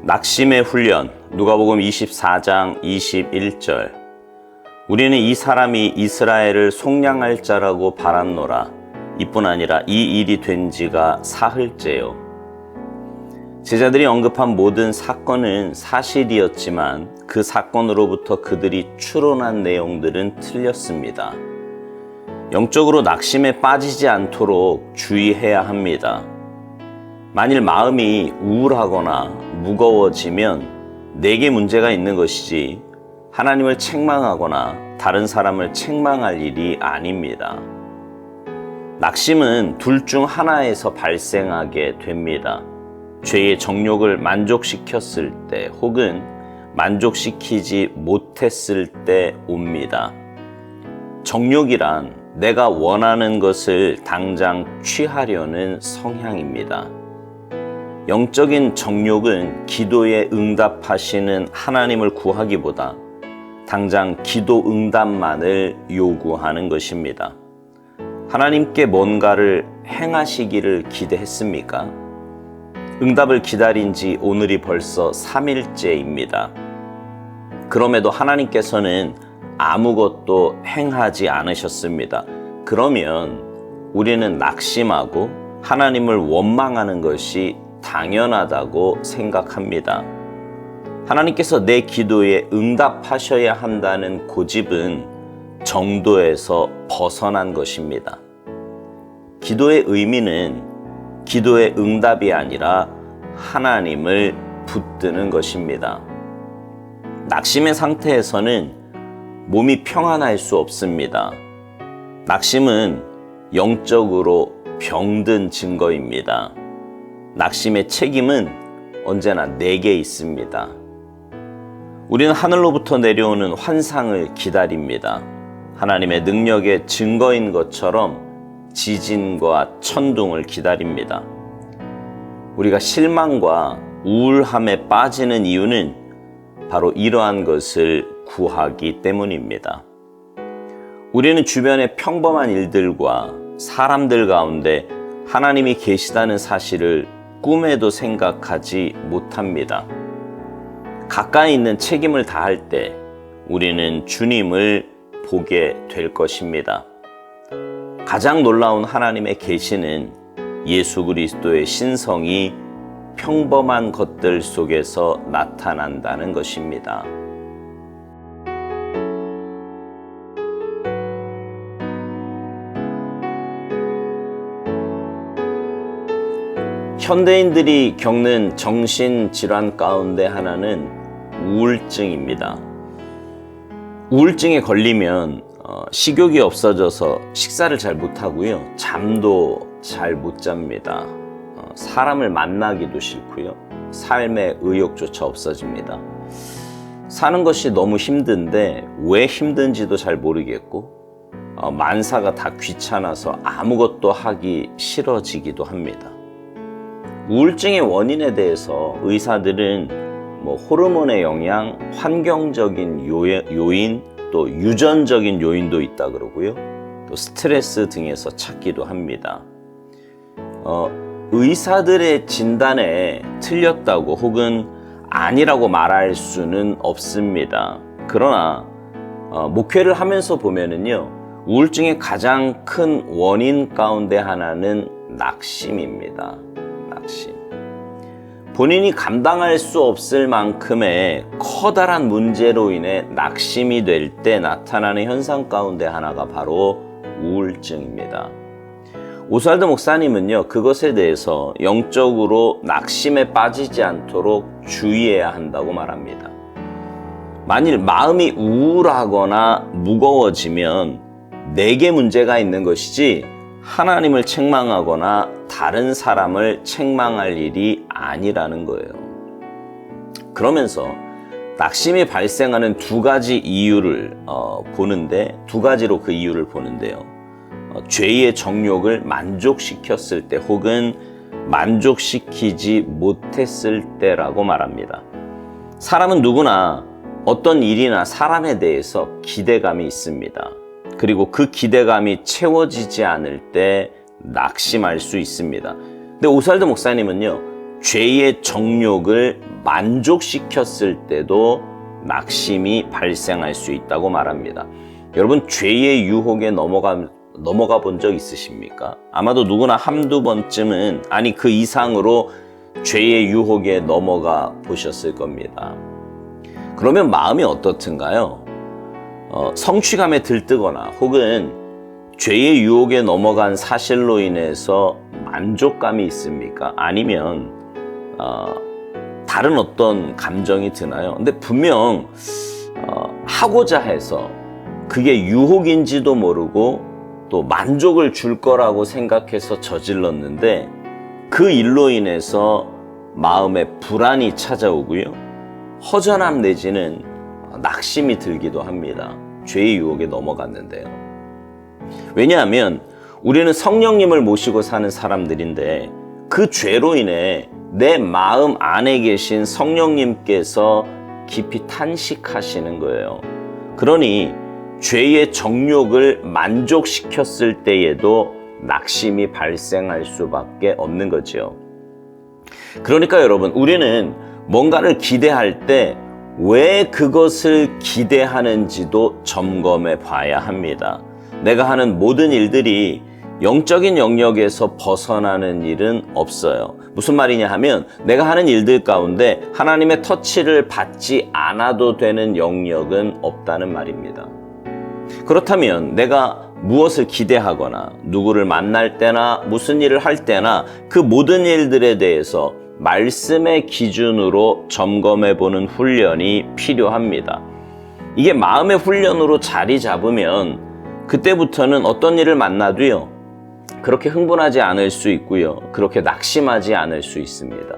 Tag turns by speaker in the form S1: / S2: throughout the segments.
S1: 낙심의 훈련, 누가복음 24장 21절. 우리는 이 사람이 이스라엘을 속량할 자라고 바랐노라. 이뿐 아니라 이 일이 된 지가 사흘째요. 제자들이 언급한 모든 사건은 사실이었지만 그 사건으로부터 그들이 추론한 내용들은 틀렸습니다. 영적으로 낙심에 빠지지 않도록 주의해야 합니다. 만일 마음이 우울하거나 무거워지면 내게 문제가 있는 것이지 하나님을 책망하거나 다른 사람을 책망할 일이 아닙니다. 낙심은 둘 중 하나에서 발생하게 됩니다. 죄의 정욕을 만족시켰을 때 혹은 만족시키지 못했을 때 옵니다. 정욕이란 내가 원하는 것을 당장 취하려는 성향입니다. 영적인 정욕은 기도에 응답하시는 하나님을 구하기보다 당장 기도 응답만을 요구하는 것입니다. 하나님께 뭔가를 행하시기를 기대했습니까? 응답을 기다린 지 오늘이 벌써 3일째입니다. 그럼에도 하나님께서는 아무것도 행하지 않으셨습니다. 그러면 우리는 낙심하고 하나님을 원망하는 것이 당연하다고 생각합니다. 하나님께서 내 기도에 응답하셔야 한다는 고집은 정도에서 벗어난 것입니다. 기도의 의미는 기도의 응답이 아니라 하나님을 붙드는 것입니다. 낙심의 상태에서는 몸이 평안할 수 없습니다. 낙심은 영적으로 병든 증거입니다. 낙심의 책임은 언제나 내게 있습니다. 우리는 하늘로부터 내려오는 환상을 기다립니다. 하나님의 능력의 증거인 것처럼 지진과 천둥을 기다립니다. 우리가 실망과 우울함에 빠지는 이유는 바로 이러한 것을 구하기 때문입니다. 우리는 주변의 평범한 일들과 사람들 가운데 하나님이 계시다는 사실을 꿈에도 생각하지 못합니다. 가까이 있는 책임을 다할 때 우리는 주님을 보게 될 것입니다. 가장 놀라운 하나님의 계시는 예수 그리스도의 신성이 평범한 것들 속에서 나타난다는 것입니다. 현대인들이 겪는 정신질환 가운데 하나는 우울증입니다. 우울증에 걸리면 식욕이 없어져서 식사를 잘 못하고요. 잠도 잘 못 잡니다. 사람을 만나기도 싫고요. 삶의 의욕조차 없어집니다. 사는 것이 너무 힘든데 왜 힘든지도 잘 모르겠고 만사가 다 귀찮아서 아무것도 하기 싫어지기도 합니다. 우울증의 원인에 대해서 의사들은 호르몬의 영향, 환경적인 요인, 또 유전적인 요인도 있다 그러고요. 또 스트레스 등에서 찾기도 합니다. 의사들의 진단에 틀렸다고 혹은 아니라고 말할 수는 없습니다. 그러나 목회를 하면서 보면은요, 우울증의 가장 큰 원인 가운데 하나는 낙심입니다. 낙심. 본인이 감당할 수 없을 만큼의 커다란 문제로 인해 낙심이 될 때 나타나는 현상 가운데 하나가 바로 우울증입니다. 오스왈드 목사님은요, 그것에 대해서 영적으로 낙심에 빠지지 않도록 주의해야 한다고 말합니다. 만일 마음이 우울하거나 무거워지면 내게 문제가 있는 것이지 하나님을 책망하거나 다른 사람을 책망할 일이 아니라는 거예요. 그러면서 낙심이 발생하는 두 가지로 그 이유를 보는데요. 죄의 정욕을 만족시켰을 때 혹은 만족시키지 못했을 때라고 말합니다. 사람은 누구나 어떤 일이나 사람에 대해서 기대감이 있습니다. 그리고 그 기대감이 채워지지 않을 때 낙심할 수 있습니다. 근데 오스왈드 목사님은요, 죄의 정욕을 만족시켰을 때도 낙심이 발생할 수 있다고 말합니다. 여러분, 죄의 유혹에 넘어가 본 적 있으십니까? 아마도 누구나 한두 번쯤은, 아니 그 이상으로 죄의 유혹에 넘어가 보셨을 겁니다. 그러면 마음이 어떻든가요? 성취감에 들뜨거나 혹은 죄의 유혹에 넘어간 사실로 인해서 만족감이 있습니까? 아니면 다른 어떤 감정이 드나요? 근데 분명 하고자 해서 그게 유혹인지도 모르고 또 만족을 줄 거라고 생각해서 저질렀는데 그 일로 인해서 마음에 불안이 찾아오고요. 허전함 내지는 낙심이 들기도 합니다. 죄의 유혹에 넘어갔는데요. 왜냐하면 우리는 성령님을 모시고 사는 사람들인데 그 죄로 인해 내 마음 안에 계신 성령님께서 깊이 탄식하시는 거예요. 그러니 죄의 정욕을 만족시켰을 때에도 낙심이 발생할 수밖에 없는 거죠. 그러니까 여러분, 우리는 뭔가를 기대할 때 왜 그것을 기대하는지도 점검해 봐야 합니다. 내가 하는 모든 일들이 영적인 영역에서 벗어나는 일은 없어요. 무슨 말이냐 하면 내가 하는 일들 가운데 하나님의 터치를 받지 않아도 되는 영역은 없다는 말입니다. 그렇다면 내가 무엇을 기대하거나 누구를 만날 때나 무슨 일을 할 때나 그 모든 일들에 대해서 말씀의 기준으로 점검해 보는 훈련이 필요합니다. 이게 마음의 훈련으로 자리 잡으면 그때부터는 어떤 일을 만나도요, 그렇게 흥분하지 않을 수 있고요, 그렇게 낙심하지 않을 수 있습니다.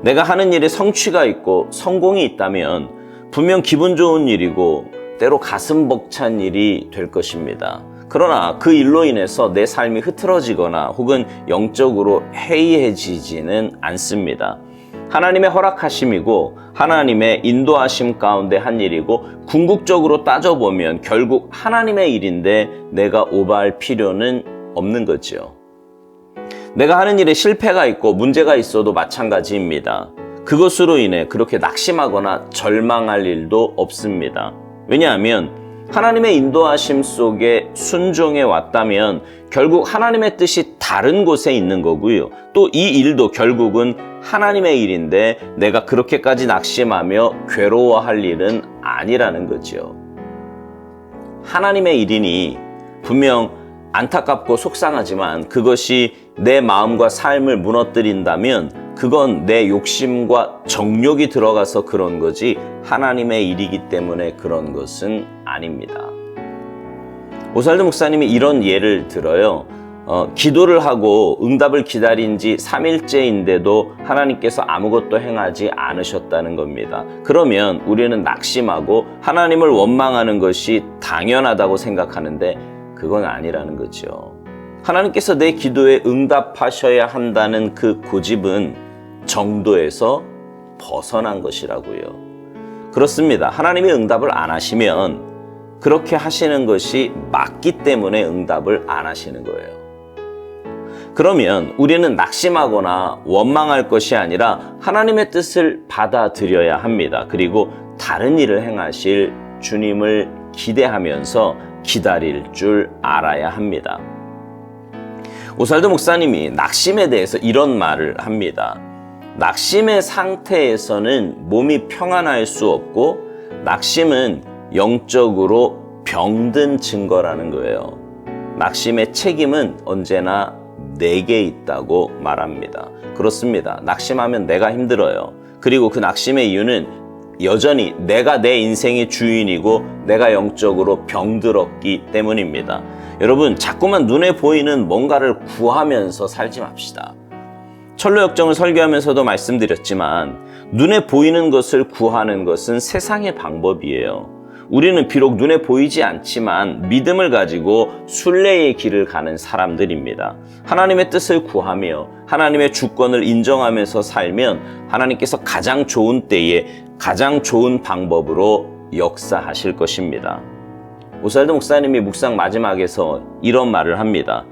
S1: 내가 하는 일에 성취가 있고 성공이 있다면 분명 기분 좋은 일이고 때로 가슴 벅찬 일이 될 것입니다. 그러나 그 일로 인해서 내 삶이 흐트러지거나 혹은 영적으로 해이해지지는 않습니다. 하나님의 허락하심이고 하나님의 인도하심 가운데 한 일이고 궁극적으로 따져보면 결국 하나님의 일인데 내가 오버할 필요는 없는 거죠. 내가 하는 일에 실패가 있고 문제가 있어도 마찬가지입니다. 그것으로 인해 그렇게 낙심하거나 절망할 일도 없습니다. 왜냐하면 하나님의 인도하심 속에 순종해 왔다면 결국 하나님의 뜻이 다른 곳에 있는 거고요. 또 이 일도 결국은 하나님의 일인데 내가 그렇게까지 낙심하며 괴로워할 일은 아니라는 거죠. 하나님의 일이니 분명 안타깝고 속상하지만 그것이 내 마음과 삶을 무너뜨린다면 그건 내 욕심과 정욕이 들어가서 그런 거지 하나님의 일이기 때문에 그런 것은 아닙니다. 오살드 목사님이 이런 예를 들어요. 기도를 하고 응답을 기다린 지 3일째인데도 하나님께서 아무것도 행하지 않으셨다는 겁니다. 그러면 우리는 낙심하고 하나님을 원망하는 것이 당연하다고 생각하는데 그건 아니라는 거죠. 하나님께서 내 기도에 응답하셔야 한다는 그 고집은 정도에서 벗어난 것이라고요. 그렇습니다. 하나님이 응답을 안 하시면 그렇게 하시는 것이 맞기 때문에 응답을 안 하시는 거예요. 그러면 우리는 낙심하거나 원망할 것이 아니라 하나님의 뜻을 받아들여야 합니다. 그리고 다른 일을 행하실 주님을 기대하면서 기다릴 줄 알아야 합니다. 오살드 목사님이 낙심에 대해서 이런 말을 합니다. 낙심의 상태에서는 몸이 평안할 수 없고 낙심은 영적으로 병든 증거라는 거예요. 낙심의 책임은 언제나 내게 있다고 말합니다. 그렇습니다. 낙심하면 내가 힘들어요. 그리고 그 낙심의 이유는 여전히 내가 내 인생의 주인이고 내가 영적으로 병들었기 때문입니다. 여러분, 자꾸만 눈에 보이는 뭔가를 구하면서 살지 맙시다. 철로역정을 설교하면서도 말씀드렸지만 눈에 보이는 것을 구하는 것은 세상의 방법이에요. 우리는 비록 눈에 보이지 않지만 믿음을 가지고 순례의 길을 가는 사람들입니다. 하나님의 뜻을 구하며 하나님의 주권을 인정하면서 살면 하나님께서 가장 좋은 때에 가장 좋은 방법으로 역사하실 것입니다. 오살드 목사님이 묵상 마지막에서 이런 말을 합니다.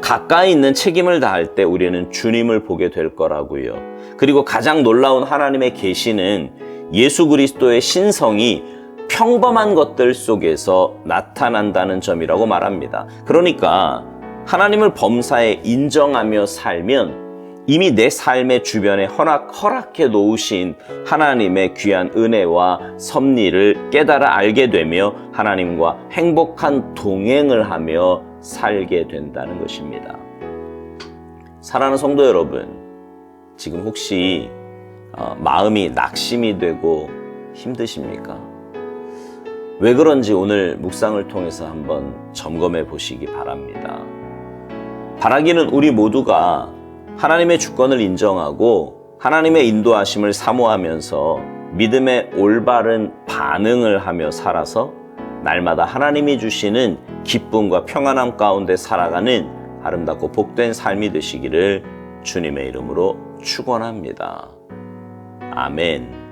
S1: 가까이 있는 책임을 다할 때 우리는 주님을 보게 될 거라고요. 그리고 가장 놀라운 하나님의 계시는 예수 그리스도의 신성이 평범한 것들 속에서 나타난다는 점이라고 말합니다. 그러니까 하나님을 범사에 인정하며 살면 이미 내 삶의 주변에 허락해 놓으신 하나님의 귀한 은혜와 섭리를 깨달아 알게 되며 하나님과 행복한 동행을 하며 살게 된다는 것입니다. 사랑하는 성도 여러분, 지금 혹시 마음이 낙심이 되고 힘드십니까? 왜 그런지 오늘 묵상을 통해서 한번 점검해 보시기 바랍니다. 바라기는 우리 모두가 하나님의 주권을 인정하고 하나님의 인도하심을 사모하면서 믿음의 올바른 반응을 하며 살아서 날마다 하나님이 주시는 기쁨과 평안함 가운데 살아가는 아름답고 복된 삶이 되시기를 주님의 이름으로 축원합니다. 아멘.